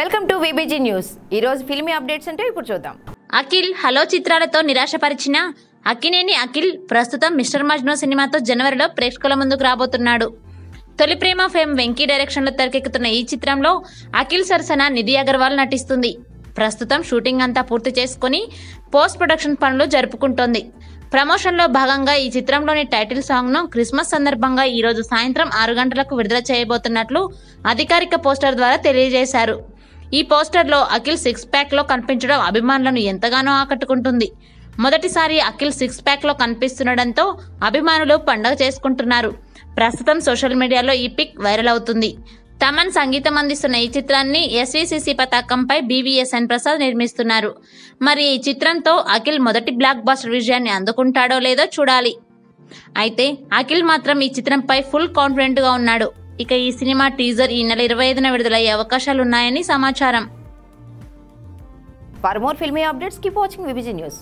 Welcome to VBG news. ఈ రోజు filmy updates అంటే ఇప్పుడు చూద్దాం. అఖిల్ హలో చిత్రాలతో నిరాశపరిచిన అక్కినేని అఖిల్ ప్రస్తుతం మిస్టర్ మజ్ను సినిమాతో జనవరిలో ప్రేక్షకుల ముందుకు రాబోతున్నాడు. తొలి ప్రేమ ఫేమ్ వెంకీ డైరెక్షన్లో తెరకెక్కుతున్న ఈ చిత్రంలో అఖిల్ సరసన నిధి అగర్వాల్ నటిస్తుంది. ప్రస్తుతం షూటింగ్ అంతా పూర్తి చేసుకుని పోస్ట్ ప్రొడక్షన్ పనులు జరుపుకుంటోంది. ప్రమోషన్లో భాగంగా ఈ చిత్రంలోని టైటిల్ సాంగ్ను క్రిస్మస్ సందర్భంగా ఈరోజు సాయంత్రం 6 గంటలకు విడుదల చేయబోతున్నట్లు అధికారిక పోస్టర్ ద్వారా తెలియజేశారు. ఈ పోస్టర్లో అఖిల్ 6 ప్యాక్లో కనిపించడం అభిమానులను ఎంతగానో ఆకట్టుకుంటుంది. మొదటిసారి అఖిల్ 6 ప్యాక్లో కనిపిస్తుండడంతో అభిమానులు పండగ చేసుకుంటున్నారు. ప్రస్తుతం సోషల్ మీడియాలో ఈ పిక్ వైరల్ అవుతుంది. తమన్ సంగీతం అందిస్తున్న ఈ చిత్రాన్ని ఎస్విసిసి పతాకంపై బివిఎస్ఎన్ ప్రసాద్ నిర్మిస్తున్నారు. మరి ఈ చిత్రంతో అఖిల్ మొదటి బ్లాక్ బస్టర్ విజయాన్ని అందుకుంటాడో లేదో చూడాలి. అయితే అఖిల్ మాత్రం ఈ చిత్రంపై ఫుల్ కాన్ఫిడెంట్గా ఉన్నాడు. ఇక ఈ సినిమా టీజర్ ఈ నెల 25న విడుదలయ్యే అవకాశాలున్నాయని సమాచారం. For more filmy updates keep watching VBG news.